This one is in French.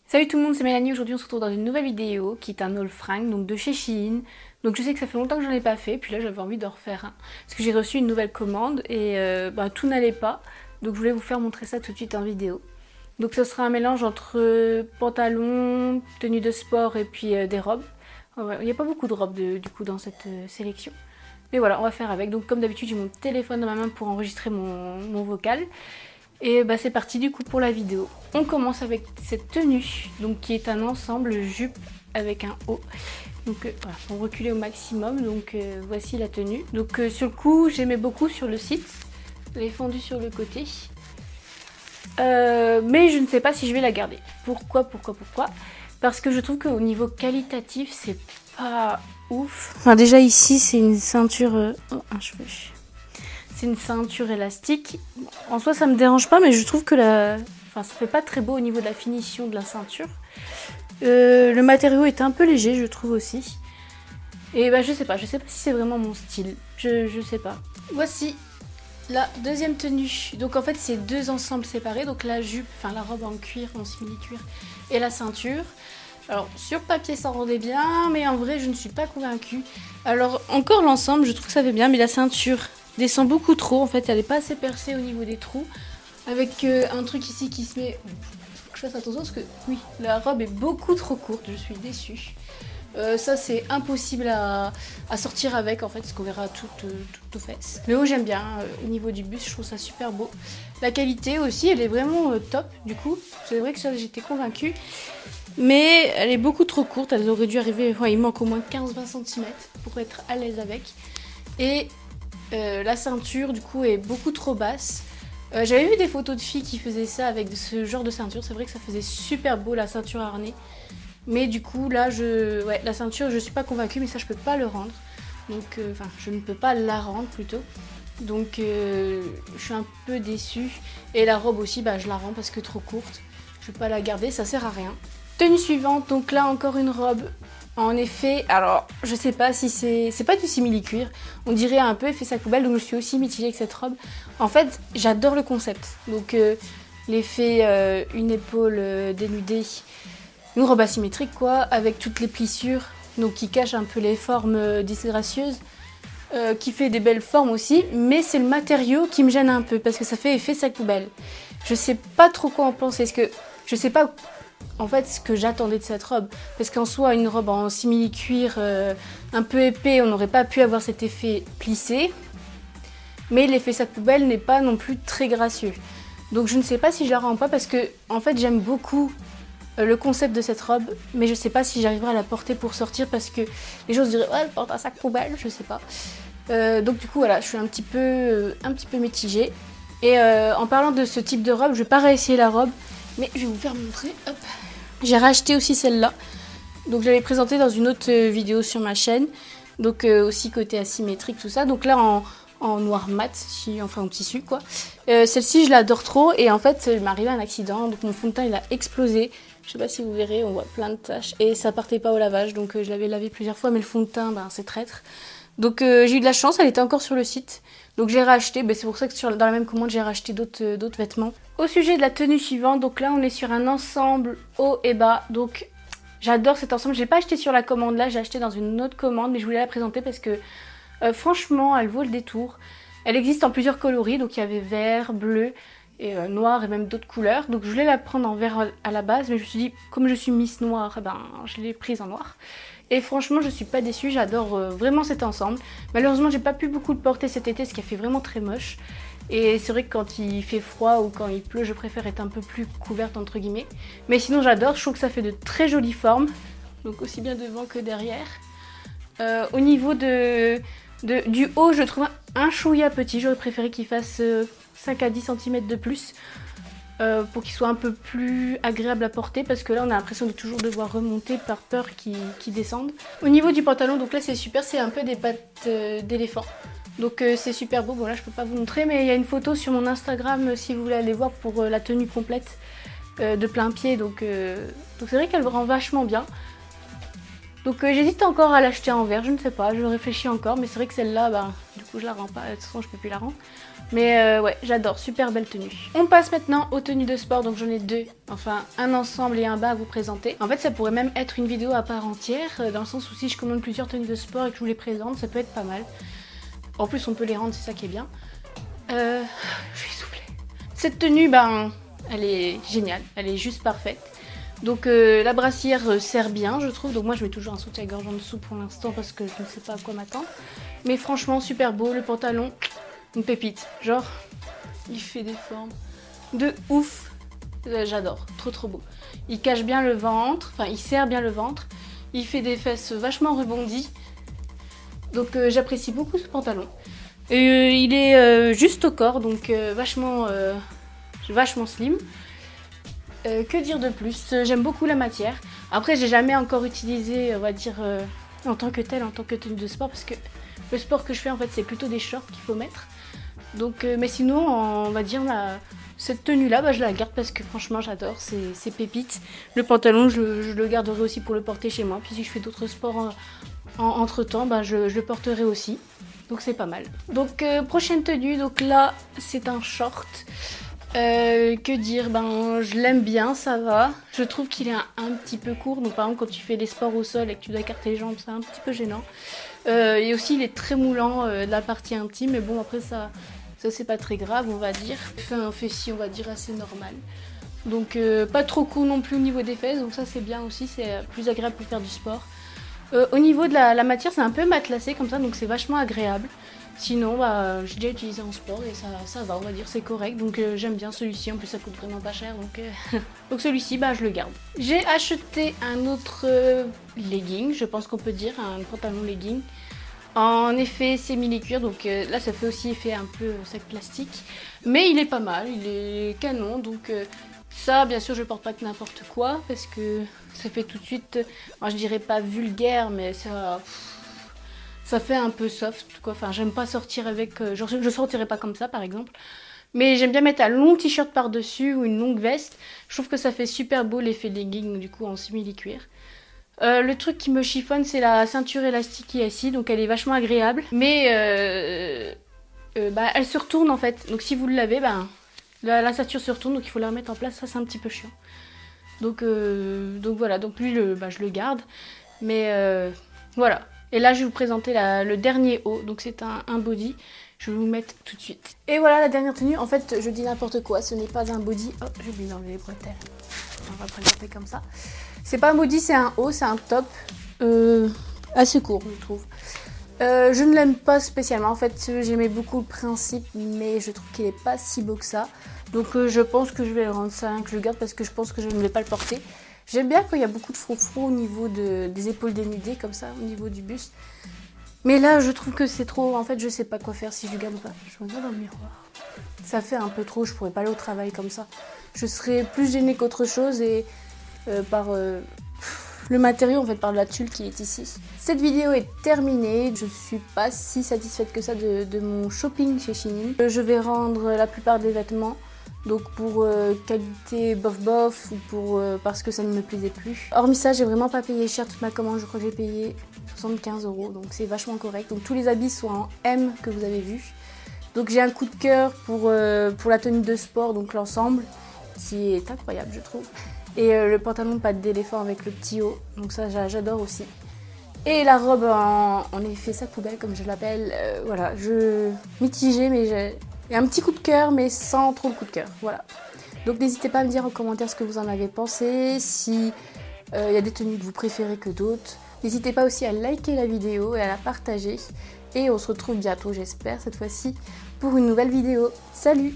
Salut tout le monde, c'est Mélanie. Aujourd'hui on se retrouve dans une nouvelle vidéo qui est un haul fringues, donc de chez Shein. Donc je sais que ça fait longtemps que j'en ai pas fait, puis là j'avais envie d'en refaire un. Parce que j'ai reçu une nouvelle commande et tout n'allait pas. Donc je voulais vous faire montrer ça tout de suite en vidéo. Donc ce sera un mélange entre pantalons, tenues de sport et puis des robes. Il n'y a pas beaucoup de robes du coup dans cette sélection. Mais voilà, on va faire avec. Donc comme d'habitude j'ai mon téléphone dans ma main pour enregistrer mon vocal. Et bah c'est parti du coup pour la vidéo. On commence avec cette tenue, donc qui est un ensemble jupe avec un haut. Donc voilà, pour reculer au maximum, donc voici la tenue. Donc sur le coup, j'aimais beaucoup sur le site, elle est fendue sur le côté. Mais je ne sais pas si je vais la garder. Pourquoi? Parce que je trouve qu'au niveau qualitatif, c'est pas ouf. Enfin déjà ici, c'est une ceinture... Oh, un cheveu. C'est une ceinture élastique. En soi, ça me dérange pas, mais je trouve que ça fait pas très beau au niveau de la finition de la ceinture. Le matériau est un peu léger, je trouve aussi. Et bah, je sais pas si c'est vraiment mon style. Je sais pas. Voici la deuxième tenue. Donc en fait, c'est deux ensembles séparés. Donc la jupe, enfin la robe en cuir, en simili-cuir, et la ceinture. Alors sur papier ça rendait bien, mais en vrai je ne suis pas convaincue. Alors encore l'ensemble, je trouve que ça fait bien, mais la ceinture descend beaucoup trop, en fait elle n'est pas assez percée au niveau des trous. Avec un truc ici qui se met... Faut que je fasse attention parce que oui, la robe est beaucoup trop courte, je suis déçue. Ça c'est impossible à sortir avec en fait, parce qu'on verra toutes aux fesses. Le haut j'aime bien, au niveau du buste je trouve ça super beau. La qualité aussi elle est vraiment top du coup, c'est vrai que ça j'étais convaincue. Mais elle est beaucoup trop courte, elle aurait dû arriver, ouais, il manque au moins 15-20 cm pour être à l'aise avec. Et la ceinture du coup est beaucoup trop basse. J'avais vu des photos de filles qui faisaient ça avec ce genre de ceinture, c'est vrai que ça faisait super beau la ceinture harnais. Mais du coup là, la ceinture je suis pas convaincue, mais ça je peux pas le rendre. Donc je ne peux pas la rendre plutôt. Donc je suis un peu déçue. Et la robe aussi, bah, je la rends parce que trop courte. Je vais pas la garder, ça sert à rien. Tenue suivante, donc là encore une robe. En effet, alors je sais pas si c'est pas du simili-cuir, on dirait un peu effet sac poubelle, donc je suis aussi mitigée avec cette robe. En fait, j'adore le concept, donc l'effet une épaule dénudée, une robe asymétrique quoi, avec toutes les plissures, donc qui cache un peu les formes disgracieuses, qui fait des belles formes aussi, mais c'est le matériau qui me gêne un peu, parce que ça fait effet sac poubelle. Je sais pas trop quoi en penser, parce que je sais pas... En fait, ce que j'attendais de cette robe, parce qu'en soi, une robe en simili-cuir un peu épais, on n'aurait pas pu avoir cet effet plissé, mais l'effet sac poubelle n'est pas non plus très gracieux. Donc je ne sais pas si je la rends pas, parce que en fait j'aime beaucoup le concept de cette robe, mais je sais pas si j'arriverai à la porter pour sortir, parce que les gens se diraient ouais, elle porte un sac poubelle, je sais pas. Donc du coup voilà, je suis un petit peu mitigée. Et en parlant de ce type de robe, je vais pas réessayer la robe, mais je vais vous faire montrer. Hop. J'ai racheté aussi celle-là. Donc je l'avais présentée dans une autre vidéo sur ma chaîne. Donc aussi côté asymétrique, tout ça. Donc là en noir mat, enfin en tissu quoi. Celle-ci je l'adore trop et en fait il m'est arrivé un accident. Donc mon fond de teint il a explosé. Je sais pas si vous verrez, on voit plein de taches. Et ça partait pas au lavage. Donc je l'avais lavé plusieurs fois mais le fond de teint ben, c'est traître. Donc j'ai eu de la chance, elle était encore sur le site. Donc j'ai racheté, c'est pour ça que dans la même commande j'ai racheté d'autres vêtements. Au sujet de la tenue suivante, donc là on est sur un ensemble haut et bas. Donc j'adore cet ensemble, je l'ai pas acheté sur la commande là, j'ai acheté dans une autre commande. Mais je voulais la présenter parce que franchement elle vaut le détour. Elle existe en plusieurs coloris, donc il y avait vert, bleu et noir et même d'autres couleurs. Donc je voulais la prendre en vert à la base, mais je me suis dit comme je suis Miss Noire, je l'ai prise en noir. Et franchement je suis pas déçue, j'adore vraiment cet ensemble. Malheureusement j'ai pas pu beaucoup le porter cet été, ce qui a fait vraiment très moche. Et c'est vrai que quand il fait froid ou quand il pleut, je préfère être un peu plus couverte entre guillemets. Mais sinon j'adore, je trouve que ça fait de très jolies formes. Donc aussi bien devant que derrière. Au niveau du haut, je trouve un chouïa petit, j'aurais préféré qu'il fasse 5 à 10 cm de plus. Pour qu'il soit un peu plus agréable à porter, parce que là on a l'impression de toujours devoir remonter par peur qu'il descende. Au niveau du pantalon, donc là c'est super, c'est un peu des pattes d'éléphant. Donc c'est super beau, bon là je peux pas vous montrer, mais il y a une photo sur mon Instagram si vous voulez aller voir pour la tenue complète de plein pied. Donc c'est vrai qu'elle rend vachement bien. Donc j'hésite encore à l'acheter en vert, je ne sais pas, je réfléchis encore, mais c'est vrai que celle-là, bah, du coup je la rends pas, de toute façon je peux plus la rendre. Mais ouais, j'adore, super belle tenue. On passe maintenant aux tenues de sport, donc j'en ai deux, enfin un ensemble et un bas à vous présenter. En fait ça pourrait même être une vidéo à part entière, dans le sens où si je commande plusieurs tenues de sport et que je vous les présente, ça peut être pas mal. En plus on peut les rendre, c'est ça qui est bien. Je suis essoufflée. Cette tenue, ben, elle est géniale, elle est juste parfaite. Donc la brassière sert bien je trouve, donc moi je mets toujours un soutien-gorge en dessous pour l'instant parce que je ne sais pas à quoi m'attendre. Mais franchement super beau, le pantalon, une pépite, genre il fait des formes de ouf, j'adore, trop beau. Il cache bien le ventre, enfin il serre bien le ventre, il fait des fesses vachement rebondies, donc j'apprécie beaucoup ce pantalon. Et il est juste au corps, donc vachement slim. Que dire de plus? J'aime beaucoup la matière. Après, j'ai jamais encore utilisé, on va dire, en tant que tel, en tant que tenue de sport, parce que le sport que je fais, en fait, c'est plutôt des shorts qu'il faut mettre. Donc, mais sinon, on va dire, cette tenue-là, bah, je la garde parce que franchement, j'adore, c'est pépite. Le pantalon, je le garderai aussi pour le porter chez moi. Puis si je fais d'autres sports entre-temps, bah, je le porterai aussi. Donc, c'est pas mal. Donc, prochaine tenue, donc là, c'est un short. Que dire, ben je l'aime bien, ça va. Je trouve qu'il est un petit peu court, donc par exemple quand tu fais des sports au sol et que tu dois écarter les jambes, c'est un petit peu gênant. Et aussi il est très moulant de la partie intime, mais bon après ça c'est pas très grave on va dire. Il fait un fessier on va dire assez normal. Donc pas trop court non plus au niveau des fesses, donc ça c'est bien aussi, c'est plus agréable pour faire du sport. Au niveau de la matière c'est un peu matelassé comme ça, donc c'est vachement agréable. Sinon, bah, j'ai déjà utilisé en sport et ça va, on va dire, c'est correct. Donc j'aime bien celui-ci, en plus ça coûte vraiment pas cher. Donc celui-ci, bah, je le garde. J'ai acheté un autre legging, je pense qu'on peut dire, un pantalon legging. En effet semi-cuir, donc là ça fait aussi effet un peu sac plastique. Mais il est pas mal, il est canon, donc ça bien sûr je porte pas que n'importe quoi. Parce que ça fait tout de suite, moi, je dirais pas vulgaire, mais ça fait un peu soft, quoi. Enfin, j'aime pas sortir avec... genre, je sortirais pas comme ça, par exemple. Mais j'aime bien mettre un long t-shirt par-dessus ou une longue veste. Je trouve que ça fait super beau l'effet legging, du coup, en simili-cuir. Le truc qui me chiffonne, c'est la ceinture élastique qui est ici. Donc, elle est vachement agréable. Mais bah, elle se retourne, en fait. Donc, si vous le lavez, bah, la ceinture se retourne. Donc, il faut la remettre en place. Ça, c'est un petit peu chiant. Donc voilà. Donc, lui, bah, je le garde. Mais voilà. Et là, je vais vous présenter le dernier haut. Donc, c'est un body. Je vais vous le mettre tout de suite. Et voilà la dernière tenue. En fait, je dis n'importe quoi. Ce n'est pas un body. Oh, j'ai oublié d'enlever les bretelles. On va présenter comme ça. C'est pas un body, c'est un haut. C'est un top. Assez court, je trouve. Je ne l'aime pas spécialement. En fait, j'aimais beaucoup le principe. Mais je trouve qu'il n'est pas si beau que ça. Donc, je pense que je vais le rendre ça. Que je le garde parce que je pense que je ne vais pas le porter. J'aime bien quand il y a beaucoup de froufrou au niveau des épaules dénudées, comme ça, au niveau du buste. Mais là, je trouve que c'est trop. En fait, je sais pas quoi faire si je le garde ou pas. Je regarde dans le miroir. Ça fait un peu trop, je pourrais pas aller au travail comme ça. Je serais plus gênée qu'autre chose et par le matériau, en fait, par la tulle qui est ici. Cette vidéo est terminée. Je suis pas si satisfaite que ça de mon shopping chez Shein. Je vais rendre la plupart des vêtements. Donc pour qualité bof ou pour parce que ça ne me plaisait plus. Hormis ça, j'ai vraiment pas payé cher toute ma commande. Je crois que j'ai payé 75 €, donc c'est vachement correct. Donc tous les habits sont en M que vous avez vu. Donc j'ai un coup de cœur pour la tenue de sport, donc l'ensemble, qui est incroyable je trouve. Et le pantalon patte d'éléphant avec le petit haut, donc ça j'adore aussi. Et la robe en effet sac poubelle comme je l'appelle, voilà, mitigée mais j'ai un petit coup de cœur mais sans trop le coup de cœur, voilà. Donc n'hésitez pas à me dire en commentaire ce que vous en avez pensé, si y a des tenues que vous préférez que d'autres. N'hésitez pas aussi à liker la vidéo et à la partager. Et on se retrouve bientôt, j'espère, cette fois-ci, pour une nouvelle vidéo. Salut!